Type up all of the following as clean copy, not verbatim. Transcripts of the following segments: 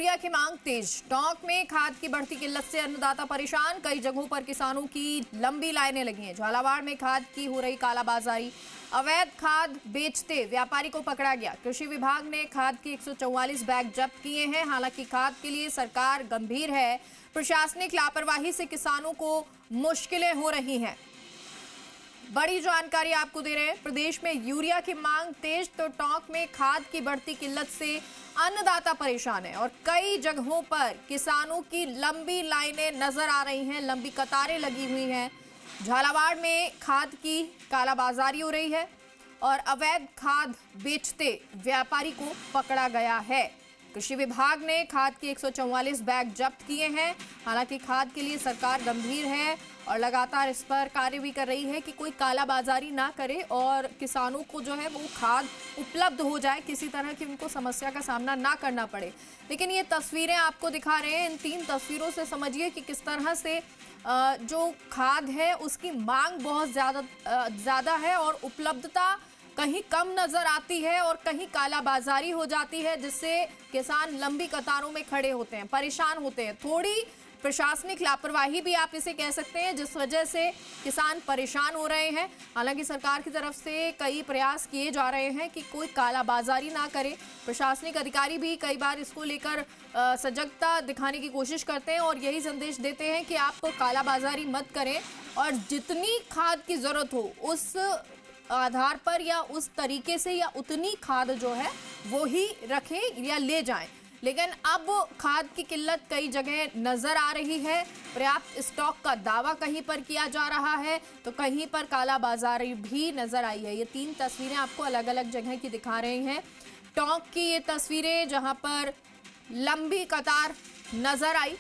Urea की मांग तेज। टोंक में खाद की बढ़ती किल्लत से अन्नदाता परेशान। कई जगहों पर किसानों की लंबी लाइनें लगी हैं। झालावाड़ में खाद की हो रही कालाबाजारी। अवैध खाद बेचते व्यापारी को पकड़ा गया। कृषि विभाग ने खाद के 144 बैग जब्त किए हैं। हालांकि खाद के लिए सरकार गंभीर है। प्रशासनिक लापरवाही से किसानों को मुश्किलें हो रही हैं। बड़ी जानकारी आपको दे रहे हैं। प्रदेश में यूरिया की मांग तेज, तो टोंक में खाद की बढ़ती किल्लत से अन्नदाता परेशान है और कई जगहों पर किसानों की लंबी लाइनें नजर आ रही हैं, लंबी कतारें लगी हुई हैं। झालावाड़ में खाद की कालाबाजारी हो रही है और अवैध खाद बेचते व्यापारी को पकड़ा गया है। कृषि विभाग ने खाद के 144 बैग जब्त किए हैं। हालांकि खाद के लिए सरकार गंभीर है और लगातार इस पर कार्य भी कर रही है कि कोई कालाबाजारी ना करे और किसानों को जो है वो खाद उपलब्ध हो जाए, किसी तरह की उनको समस्या का सामना ना करना पड़े। लेकिन ये तस्वीरें आपको दिखा रहे हैं। इन 3 तस्वीरों से समझिए कि किस तरह से जो खाद है उसकी मांग बहुत ज़्यादा है और उपलब्धता कहीं कम नजर आती है और कहीं कालाबाजारी हो जाती है, जिससे किसान लंबी कतारों में खड़े होते हैं, परेशान होते हैं। थोड़ी प्रशासनिक लापरवाही भी आप इसे कह सकते हैं, जिस वजह से किसान परेशान हो रहे हैं। हालांकि सरकार की तरफ से कई प्रयास किए जा रहे हैं कि कोई कालाबाजारी ना करे। प्रशासनिक अधिकारी भी कई बार इसको लेकर सजगता दिखाने की कोशिश करते हैं और यही संदेश देते हैं कि आप कालाबाजारी मत करें और जितनी खाद की जरूरत हो उस आधार पर या उस तरीके से या उतनी खाद जो है वो ही रखें या ले जाएं। लेकिन अब खाद की किल्लत कई जगह नजर आ रही है। पर्याप्त स्टॉक का दावा कहीं पर किया जा रहा है तो कहीं पर कालाबाजारी भी नजर आई है। ये 3 तस्वीरें आपको अलग अलग जगह की दिखा रहे हैं। टोंक की ये तस्वीरें जहां पर लंबी कतार नजर आई।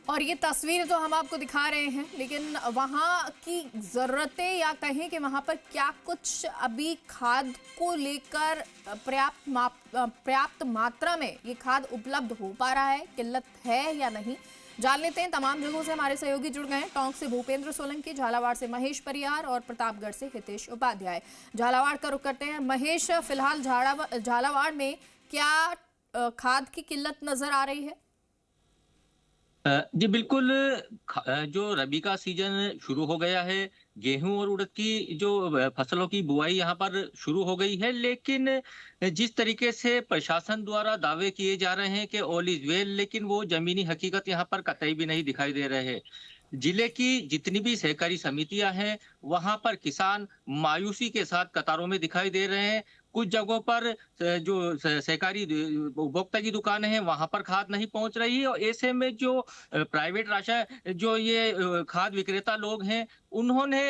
और ये तस्वीर तो हम आपको दिखा रहे हैं, लेकिन वहाँ की ज़रूरतें या कहें कि वहाँ पर क्या कुछ अभी खाद को लेकर पर्याप्त मात्रा में ये खाद उपलब्ध हो पा रहा है, किल्लत है या नहीं, जान लेते हैं। तमाम जगहों से हमारे सहयोगी जुड़ गए हैं। टोंक से भूपेंद्र सोलंकी, झालावाड़ से महेश परियार और प्रतापगढ़ से हितेश उपाध्याय। झालावाड़ का रुख करते हैं। महेश, फिलहाल झालावाड़ में क्या खाद की किल्लत नजर आ रही है? जी बिल्कुल। जो रबी का सीजन शुरू हो गया है, गेहूं और उड़द की जो फसलों की बुआई यहाँ पर शुरू हो गई है, लेकिन जिस तरीके से प्रशासन द्वारा दावे किए जा रहे हैं कि ऑल इज वेल, लेकिन वो जमीनी हकीकत यहाँ पर कतई भी नहीं दिखाई दे रहे हैं। जिले की जितनी भी सहकारी समितियां हैं, वहां पर किसान मायूसी के साथ कतारों में दिखाई दे रहे हैं। कुछ जगहों पर जो सहकारी उपभोक्ता की दुकानें हैं, वहां पर खाद नहीं पहुंच रही है और ऐसे में जो प्राइवेट राशन जो ये खाद विक्रेता लोग हैं, उन्होंने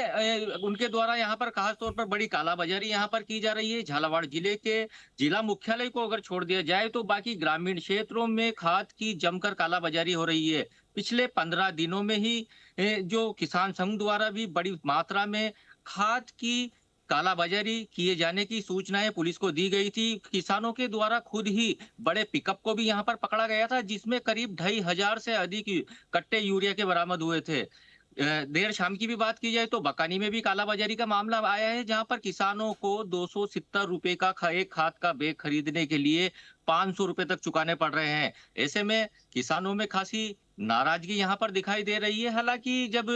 उनके द्वारा यहाँ पर खास तौर पर बड़ी कालाबाजारी यहाँ पर की जा रही है। झालावाड़ जिले के जिला मुख्यालय को अगर छोड़ दिया जाए तो बाकी ग्रामीण क्षेत्रों में खाद की जमकर कालाबाजारी हो रही है। पिछले 15 दिनों में ही जो किसान संघ द्वारा भी बड़ी मात्रा में खाद की कालाबाजारी किए जाने की सूचनाएं पुलिस को दी गई थी। किसानों के द्वारा खुद ही बड़े पिकअप को भी यहां पर पकड़ा गया था, जिसमें करीब 2,500 से अधिक कट्टे यूरिया के बरामद हुए थे। देर शाम की भी बात की जाए तो बकानी में भी कालाबाजारी का मामला आया है, जहां पर किसानों को 270 रुपए का एक खाद का बैग खरीदने के लिए 500 रुपए तक चुकाने पड़ रहे हैं। ऐसे में किसानों में खासी नाराजगी यहाँ पर दिखाई दे रही है। हालांकि जब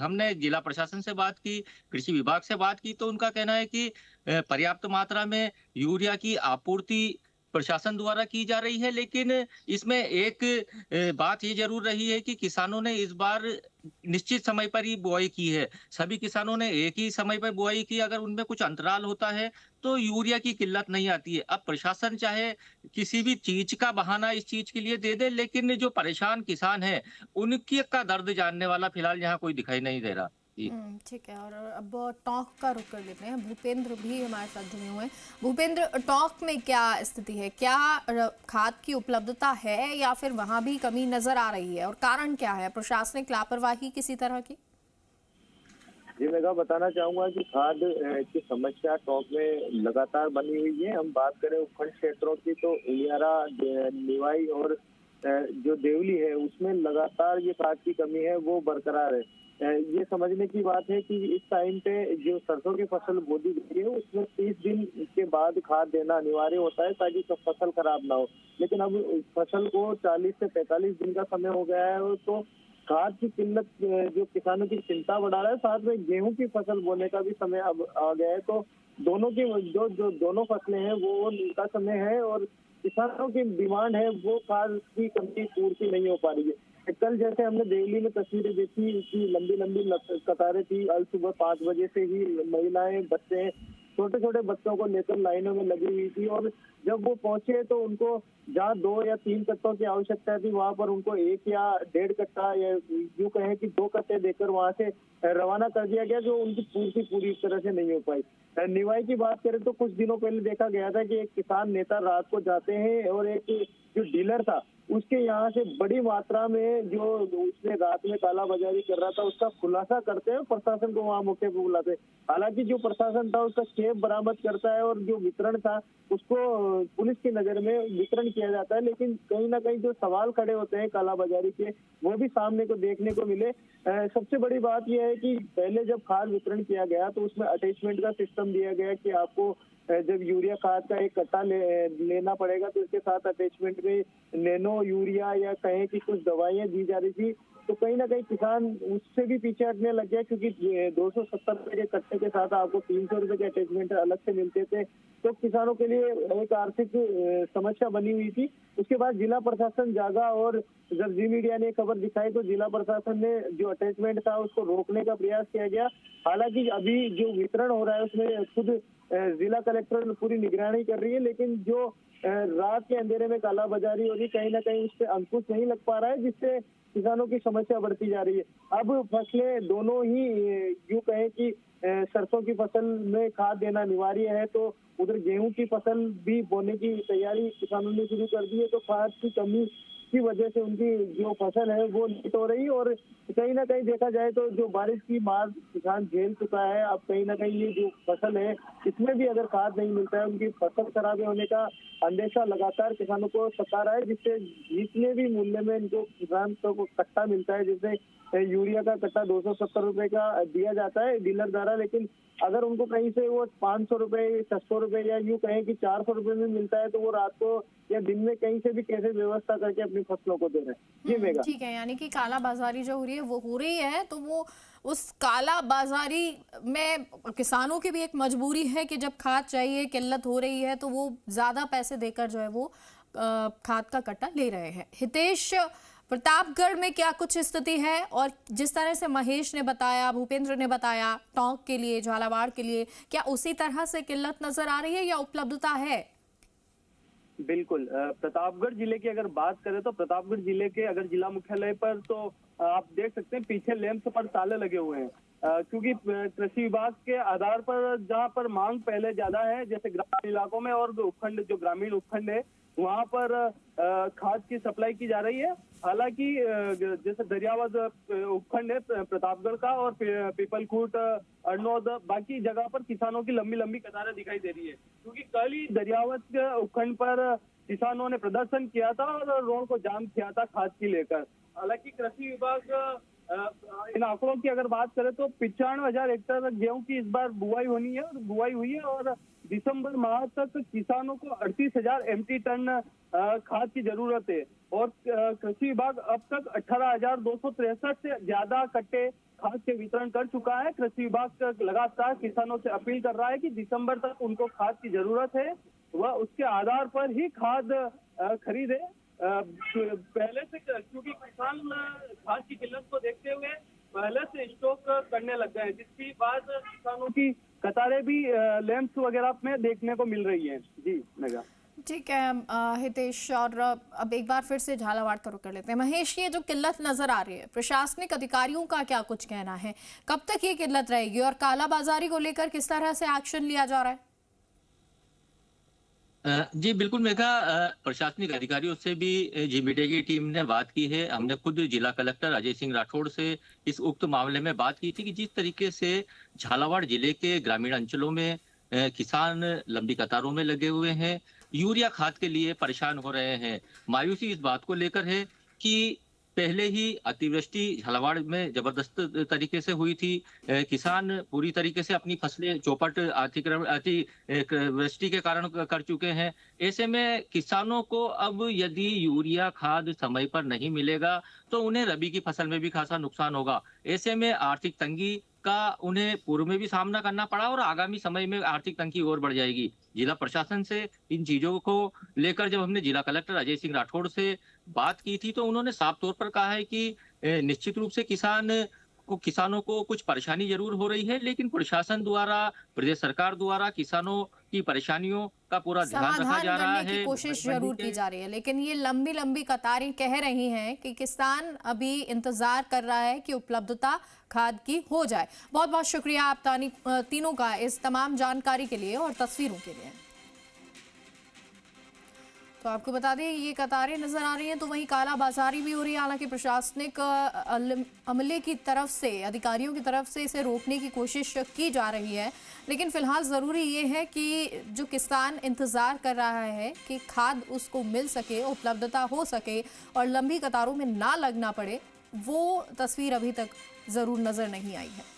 हमने जिला प्रशासन से बात की, कृषि विभाग से बात की, तो उनका कहना है कि पर्याप्त मात्रा में यूरिया की आपूर्ति प्रशासन द्वारा की जा रही है, लेकिन इसमें एक बात ये जरूर रही है कि किसानों ने इस बार निश्चित समय पर ही बुआई की है। सभी किसानों ने एक ही समय पर बुआई की। अगर उनमें कुछ अंतराल होता है तो यूरिया की किल्लत नहीं आती है। अब प्रशासन चाहे किसी भी चीज का बहाना इस चीज के लिए दे दे, लेकिन जो परेशान किसान है उनकी का दर्द जानने वाला फिलहाल यहाँ कोई दिखाई नहीं दे रहा। ठीक है। और अब टोंक का रुख कर लेते हैं। भूपेंद्र भी हमारे साथ जुड़े हुए हैं। भूपेंद्र, टोंक में क्या स्थिति है? क्या खाद की उपलब्धता है या फिर वहां भी कमी नजर आ रही है और कारण क्या है? प्रशासनिक लापरवाही किसी तरह की? जी, मैं बताना चाहूंगा कि खाद की समस्या टोंक में लगातार बनी हुई है। हम बात करें उपखंड क्षेत्रों की तो उलियारा, निवाई और जो देवली है उसमें लगातार ये खाद की कमी है वो बरकरार है। ये समझने की बात है कि इस टाइम पे जो सरसों की फसल बोदी गई है उसमें 30 दिन के बाद खाद देना अनिवार्य होता है ताकि सब फसल खराब ना हो। लेकिन अब फसल को 40 से 45 दिन का समय हो गया है तो खाद की किल्लत जो किसानों की चिंता बढ़ा रहा है। साथ में गेहूं की फसल बोने का भी समय अब आ गया है तो दोनों की जो दोनों फसलें हैं वो उनका समय है और किसानों की डिमांड है वो खाद की कमी पूर्ति नहीं हो पा रही है। कल जैसे हमने देवली में तस्वीरें देखी कि लंबी लंबी कतारें थी। आज सुबह 5 बजे से ही महिलाएं, बच्चे, छोटे छोटे बच्चों को लेकर लाइनों में लगी हुई थी और जब वो पहुंचे तो उनको जहाँ 2 या 3 कट्टों की आवश्यकता थी वहां पर उनको 1 या 1.5 कट्टा या यूं कहें कि 2 कट्टे देकर वहां से रवाना कर दिया गया, जो उनकी पूर्ति पूरी तरह से नहीं हो पाई। निवाई की बात करें तो कुछ दिनों पहले देखा गया था कि एक किसान नेता रात को जाते हैं और एक जो डीलर था उसके यहाँ से बड़ी मात्रा में जो उसने रात में कालाबाजारी कर रहा था उसका खुलासा करते हैं, प्रशासन को वहाँ मौके पर बुलाते। हालांकि जो प्रशासन था उसका खेप बरामद करता है और जो वितरण था उसको पुलिस की नजर में वितरण किया जाता है, लेकिन कहीं ना कहीं जो सवाल खड़े होते हैं कालाबाजारी के वो भी सामने को देखने को मिले। सबसे बड़ी बात यह है कि पहले जब खाद वितरण किया गया तो उसमें अटैचमेंट का सिस्टम दिया गया कि आपको जब यूरिया खाद का एक कट्टा लेना पड़ेगा तो इसके साथ अटैचमेंट में नैनो यूरिया या कहें कि कुछ दवाइयां दी जा रही थी। तो कहीं ना कहीं किसान उससे भी पीछे हटने लग गया क्योंकि 270 रुपए के कट्टे के साथ आपको 300 रुपए के अटैचमेंट अलग से मिलते थे तो किसानों के लिए एक आर्थिक समस्या बनी हुई थी। उसके बाद जिला प्रशासन जागा और जब जी मीडिया ने खबर दिखाई तो जिला प्रशासन ने जो अटैचमेंट था उसको रोकने का प्रयास किया गया। हालांकि अभी जो वितरण हो रहा है उसमें खुद जिला कलेक्टर पूरी निगरानी कर रही है, लेकिन जो रात के अंधेरे में कालाबाजारी हो रही कहीं ना कहीं उस पर अंकुश नहीं लग पा रहा है, जिससे किसानों की समस्या बढ़ती जा रही है। अब फसलें दोनों ही यूं कहें कि सरसों की फसल में खाद देना अनिवार्य है तो उधर गेहूं की फसल भी बोने की तैयारी किसानों ने शुरू कर दी है तो खाद की कमी की वजह से उनकी जो फसल है वो लेट हो रही है और कहीं ना कहीं देखा जाए तो जो बारिश की मार किसान झेल चुका है, अब कहीं ना कहीं ये जो फसल है इसमें भी अगर खाद नहीं मिलता है उनकी फसल खराब होने का अंदेशा लगातार किसानों को सता रहा है, जिससे जितने भी मूल्य में इनको किसान को कट्टा मिलता है, जैसे यूरिया का कट्टा 270 रुपए का दिया जाता है डीलर द्वारा, लेकिन अगर उनको कहीं से वो 500 रुपए, 600 रुपए या यूं कहें कि 400 रुपए में मिलता है तो वो रात को या दिन में कहीं से भी कैसे व्यवस्था करके अपनी फसलों को दे रहे हैं। जी मेगा, ठीक है, यानी कि काला बाजारी जो हो रही है वो हो रही है तो वो उस काला बाजारी में किसानों की भी एक मजबूरी है कि जब खाद चाहिए, किल्लत हो रही है तो वो ज्यादा पैसे देकर जो है वो खाद का कट्टा ले रहे हैं। हितेश, प्रतापगढ़ में क्या कुछ स्थिति है और जिस तरह से महेश ने बताया, भूपेंद्र ने बताया टोंक के लिए, झालावाड़ के लिए, क्या उसी तरह से किल्लत नजर आ रही है या उपलब्धता है? बिल्कुल, प्रतापगढ़ जिले की अगर बात करें तो प्रतापगढ़ जिले के अगर जिला मुख्यालय पर तो आप देख सकते हैं पीछे लैंप पर ताले लगे हुए हैं, क्योंकि कृषि विभाग के आधार पर जहां पर मांग पहले ज्यादा है जैसे ग्रामीण इलाकों में और उपखंड जो ग्रामीण उपखंड है वहां पर खाद की सप्लाई की जा रही है। हालांकि जैसे दरियावद उपखंड है प्रतापगढ़ का और पीपलखूट, अरनौद, बाकी जगह पर किसानों की लंबी लंबी कतारें दिखाई दे रही है, क्योंकि कल ही दरियावद उपखंड पर किसानों ने प्रदर्शन किया था और रोड को जाम किया था खाद की लेकर। हालांकि कृषि विभाग इन आंकड़ों की अगर बात करें तो 95,000 हेक्टेयर गेहूं की इस बार बुआई हुई है और दिसंबर माह तक किसानों को 38,000 MT टन खाद की जरूरत है और कृषि विभाग अब तक 18,263 से ज्यादा कट्टे खाद के वितरण कर चुका है। कृषि विभाग लगातार किसानों से अपील कर रहा है कि दिसंबर तक उनको खाद की जरूरत है, वह उसके आधार पर ही खाद खरीदे। पहले से, क्योंकि किसान खाद की किल्लत को देखते हुए पहले से स्टॉक करने लग गए, जिसकी बाद किसानों की कतारें भी लैंप्स वगैरह में देखने को मिल रही हैं। जी मेगा, ठीक है हितेश, और अब एक बार फिर से झालावाड़ का रुख कर लेते हैं। महेश, ये जो किल्लत नजर आ रही है, प्रशासनिक अधिकारियों का क्या कुछ कहना है, कब तक ये किल्लत रहेगी और कालाबाजारी को लेकर किस तरह से एक्शन लिया जा रहा है? जी बिल्कुल मेघा, प्रशासनिक अधिकारियों से भी जी मीडिया की टीम ने बात की है। हमने खुद जिला कलेक्टर अजय सिंह राठौड़ से इस उक्त मामले में बात की थी कि जिस तरीके से झालावाड़ जिले के ग्रामीण अंचलों में किसान लंबी कतारों में लगे हुए हैं, यूरिया खाद के लिए परेशान हो रहे हैं। मायूसी इस बात को लेकर है कि पहले ही अतिवृष्टि झालावाड़ में जबरदस्त तरीके से हुई थी। किसान पूरी तरीके से अपनी फसलें चौपट वृष्टि के कारण कर चुके हैं। ऐसे में किसानों को अब यदि यूरिया खाद समय पर नहीं मिलेगा तो उन्हें रबी की फसल में भी खासा नुकसान होगा। ऐसे में आर्थिक तंगी का उन्हें पूर्व में भी सामना करना पड़ा और आगामी समय में आर्थिक तंगी और बढ़ जाएगी। जिला प्रशासन से इन चीजों को लेकर जब हमने जिला कलेक्टर अजय सिंह राठौड़ से बात की थी तो उन्होंने साफ तौर पर कहा है कि निश्चित रूप से किसानों को कुछ परेशानी जरूर हो रही है, लेकिन प्रशासन द्वारा, प्रदेश सरकार द्वारा किसानों की परेशानियों का पूरा ध्यान रखा समाधान जा रहा करने की है। कोशिश जरूर की जा रही है, लेकिन ये लंबी लंबी कतारें कह रही हैं कि किसान अभी इंतजार कर रहा है कि उपलब्धता खाद की हो जाए। बहुत बहुत शुक्रिया आप तीनों का इस तमाम जानकारी के लिए और तस्वीरों के लिए। तो आपको बता दें ये कतारें नजर आ रही हैं, तो वहीं काला बाजारी भी हो रही है। हालांकि प्रशासनिक अमले की तरफ से, अधिकारियों की तरफ से इसे रोकने की कोशिश की जा रही है, लेकिन फिलहाल ज़रूरी ये है कि जो किसान इंतज़ार कर रहा है कि खाद उसको मिल सके, उपलब्धता हो सके और लंबी कतारों में ना लगना पड़े, वो तस्वीर अभी तक ज़रूर नज़र नहीं आई है।